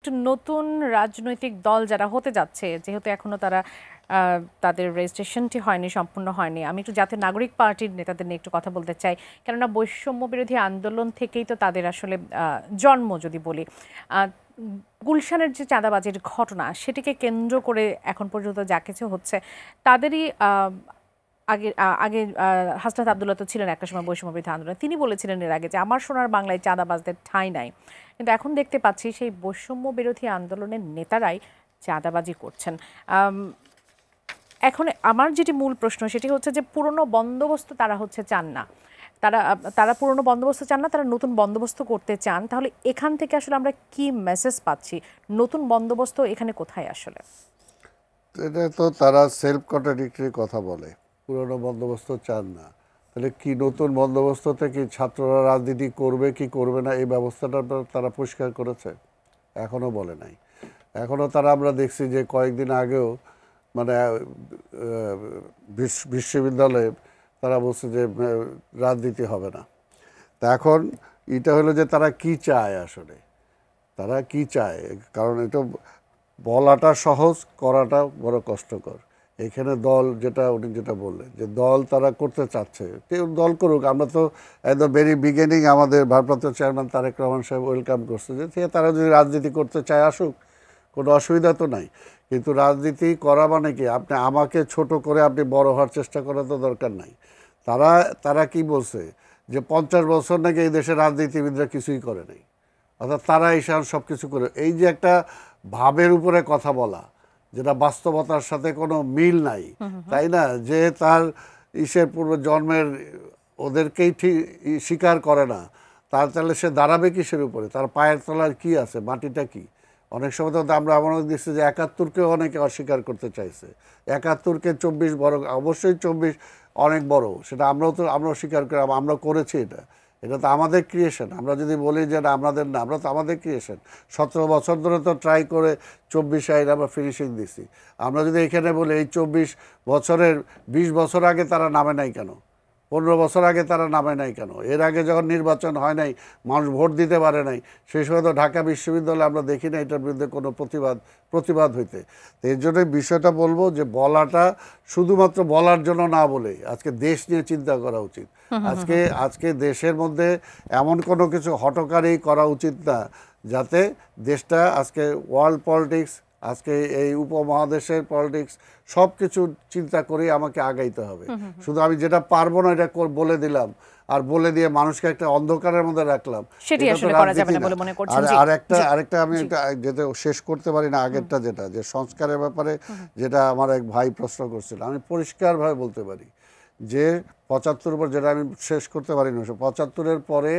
একটু নতুন রাজনৈতিক দল যারা হতে যাচ্ছে, যেহেতু এখনো তারা তাদের রেজিস্ট্রেশনটি হয়নি, সম্পূর্ণ হয়নি, আমি একটু জাতীয় নাগরিক পার্টির নেতাদের নিয়ে একটু কথা বলতে চাই। কেননা বৈষম্য বিরোধী আন্দোলন থেকেই তো তাদের আসলে জন্ম যদি বলি। গুলশানের যে চাঁদাবাজির ঘটনা, সেটিকে কেন্দ্র করে এখন পর্যন্ত যা কিছু হচ্ছে, তাদেরই আগে আগে হাসনাত আব্দুল্লাহ তো ছিলেন একটা সময় বৈষম্য বিরোধী আন্দোলনে। তিনি বলেছিলেন এর আগে যে আমার সোনার বাংলায় চাঁদাবাজদের ঠাঁই নাই। কিন্তু এখন দেখতে পাচ্ছি সেই বৈষম্য বিরোধী আন্দোলনের নেতারাই চাঁদাবাজি করছেন। এখন আমার যেটি মূল প্রশ্ন সেটি হচ্ছে যে পুরনো বন্দোবস্ত তারা চান না, তারা তারা পুরনো বন্দোবস্ত চান না, তারা নতুন বন্দোবস্ত করতে চান। তাহলে এখান থেকে আসলে আমরা কি মেসেজ পাচ্ছি? নতুন বন্দোবস্ত এখানে কোথায় আসলে? এটা তো তারা সেলফ কন্ট্রাডিক্টরি কথা বলে, পুরনো বন্দোবস্ত চান না। তাহলে কি নতুন বন্দোবস্ত থেকে ছাত্ররা রাজনীতি করবে কি করবে না এই ব্যবস্থাটা তারা পরিষ্কার করেছে? এখনও বলে নাই। এখনও তারা, আমরা দেখছি যে কয়েকদিন আগেও মানে বিশ্ববিদ্যালয়ে তারা বলছে যে রাজনীতি হবে না। তা এখন এটা হলো যে তারা কি চায় আসলে, তারা কি চায়? কারণ এটা বলাটা সহজ, করাটা বড় কষ্টকর। এখানে দল উনি যেটা বললেন যে দল তারা করতে চাচ্ছে, কেউ দল করুক। আমরা তো একদম ভেরি বিগিনিং আমাদের ভারপ্রাপ্ত চেয়ারম্যান তারেক রহমান সাহেব ওয়েলকাম করছে যে তারা যদি রাজনীতি করতে চায় আসুক, কোনো অসুবিধা তো নাই। কিন্তু রাজনীতি করা মানে কি, আপনি আমাকে ছোট করে আপনি বড় হওয়ার চেষ্টা করা তো দরকার নাই। তারা কি বলছে যে 50 বছর নাকি এই দেশের রাজনীতিবিদরা কিছুই করে নাই, অর্থাৎ তারা এসে সব কিছু করে। এই যে একটা ভাবের উপরে কথা বলা, যেটা বাস্তবতার সাথে কোনো মিল নাই, তাই না? যে তার পূর্ব জন্মের ওদেরকেই ঠিক স্বীকার করে না, তাহলে সে দাঁড়াবে কিসের উপরে? তার পায়ের তলার কি আছে, মাটিটা কি? অনেক সময় তো আমরা এমন দেখছি যে 71-কেও অনেকে অস্বীকার করতে চাইছে। 71-কে 24 বড়, অবশ্যই 24 অনেক বড়, সেটা আমরাও স্বীকার করি, আমরা করেছি। এটা তো আমাদের ক্রিয়েশন। আমরা যদি বলি যে না আমাদের না, আমরা তো আমাদের ক্রিয়েশন। 17 বছর ধরে তো ট্রাই করে 24 আইন আমরা ফিনিশিং দিছি। আমরা যদি এখানে বলি এই 24 বছরের 20 বছর আগে তারা নামে নাই কেন, 15 বছর আগে তারা নামে নাই কেন? এর আগে যখন নির্বাচন হয় নাই, মানুষ ভোট দিতে পারে নাই, সেই সময় তো ঢাকা বিশ্ববিদ্যালয়ে আমরা দেখি না এটার বিরুদ্ধে কোনো প্রতিবাদ হইতে। তো এর জন্যই বিষয়টা বলবো যে বলাটা শুধুমাত্র বলার জন্য না বলে আজকে দেশ নিয়ে চিন্তা করা উচিত। আজকে দেশের মধ্যে এমন কোনো কিছু হঠকারী করা উচিত না যাতে দেশটা আজকে ওয়ার্ল্ড পলিটিক্স, আজকে এই উপমহাদেশের পলিটিক্স সব কিছু চিন্তা করে আমাকে আগাইতে হবে। শুধু আমি যেটা পারবো না এটা বলে দিলাম, আর বলে দিয়ে মানুষকে একটা অন্ধকারের মধ্যে রাখলাম, সেটি আসলে করা যাবে না বলে মনে করছেন। আরেকটা আমি যেটা শেষ করতে পারি না, আগেরটা যেটা যে সংস্কারের ব্যাপারে, যেটা আমার এক ভাই প্রশ্ন করছিল, আমি পরিষ্কারভাবে বলতে পারি যে 75 পর, যেটা আমি শেষ করতে পারি না, 75-এর পরে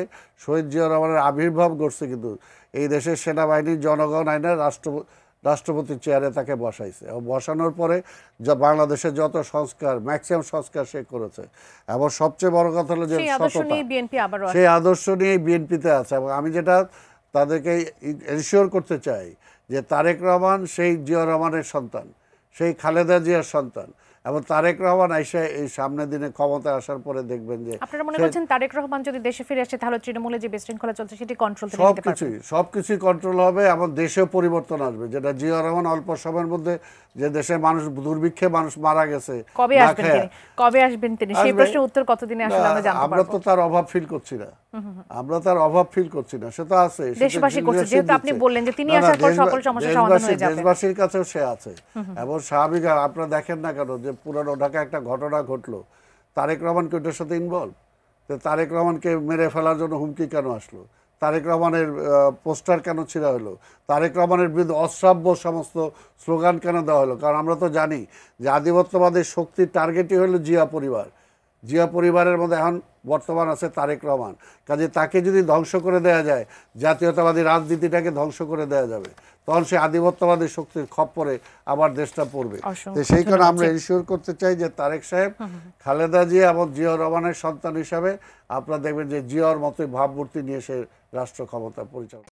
শহীদ জিয়াউর রহমানের আবির্ভাব ঘটছে, কিন্তু এই দেশের সেনাবাহিনীর জনগণ আইনে রাষ্ট্রপতির চেয়ারে তাকে বসাইছে, এবং বসানোর পরে বাংলাদেশের যত সংস্কার, ম্যাক্সিমাম সংস্কার সে করেছে। এবং সবচেয়ে বড় কথা হলো যে সেই আদর্শ নিয়ে বিএনপিতে আছে। এবং আমি যেটা তাদেরকে এনশিওর করতে চাই যে তারেক রহমান সেই জিয়াউর রহমানের সন্তান, সেই খালেদা জিয়ার সন্তান, এবং তারেক রহমান আইসা এই সামনের দিনে ক্ষমতায় আসার পরে দেখবেন যে আপনারা মনে করছেন তারেক রহমান যদি দেশে ফিরে আসে তাহলে তৃণমূলে যে বিশৃঙ্খলা চলছে সেটি কন্ট্রোল থেকে নিতে পারবে, সবকিছুই কন্ট্রোল হবে এবং দেশেও পরিবর্তন আসবে। যেটা জিয়াউর রহমান অল্প সময়ের মধ্যে, যে দেশের মানুষ দুর্ভিক্ষে মানুষ মারা গেছে, কবে আসবেন তিনি, সেই প্রশ্নের উত্তর কতদিনে আসলে আমরা জানতে পারবো? আমরা তো তার অভাব ফিল করছি না, সে তো আছে, দেশবাসী করছে। যেহেতু আপনি বললেন যে তিনি আসার পর সকল সমস্যা সমাধান হয়ে যাবে, দেশবাসীর কাছেও সে আছে। এবং স্বাভাবিক, আপনারা দেখেন না কেন যে পুরানো ঢাকা একটা ঘটনা ঘটলো, তারেক রহমানকে ওটার সাথে ইনভলভ। তারেক রহমানকে মেরে ফেলার জন্য হুমকি কেন আসলো? তারেক রহমানের পোস্টার কেন ছিঁড়া হলো? তারেক রহমানের বিরুদ্ধে অশ্রাব্য সমস্ত স্লোগান কেন দেওয়া হলো? কারণ আমরা তো জানি যে আধিপত্যবাদের শক্তির টার্গেটই হলো জিয়া পরিবারের মধ্যে এখন বর্তমান আছে তারেক রহমান। কাজে তাকে যদি ধ্বংস করে দেওয়া যায়, জাতীয়তাবাদী রাজনীতিটাকে ধ্বংস করে দেওয়া যাবে, তখন সে আধিপত্যবাদী শক্তির খপ্পরে আবার দেশটা পড়বে। তো সেই কারণে আমরা এনশিওর করতে চাই যে তারেক সাহেব খালেদা জিয়া এবং জিয়াউর রহমানের সন্তান হিসাবে আপনারা দেখবেন যে জিয়ার মতোই ভাবমূর্তি নিয়ে সে রাষ্ট্র ক্ষমতা পরিচালনা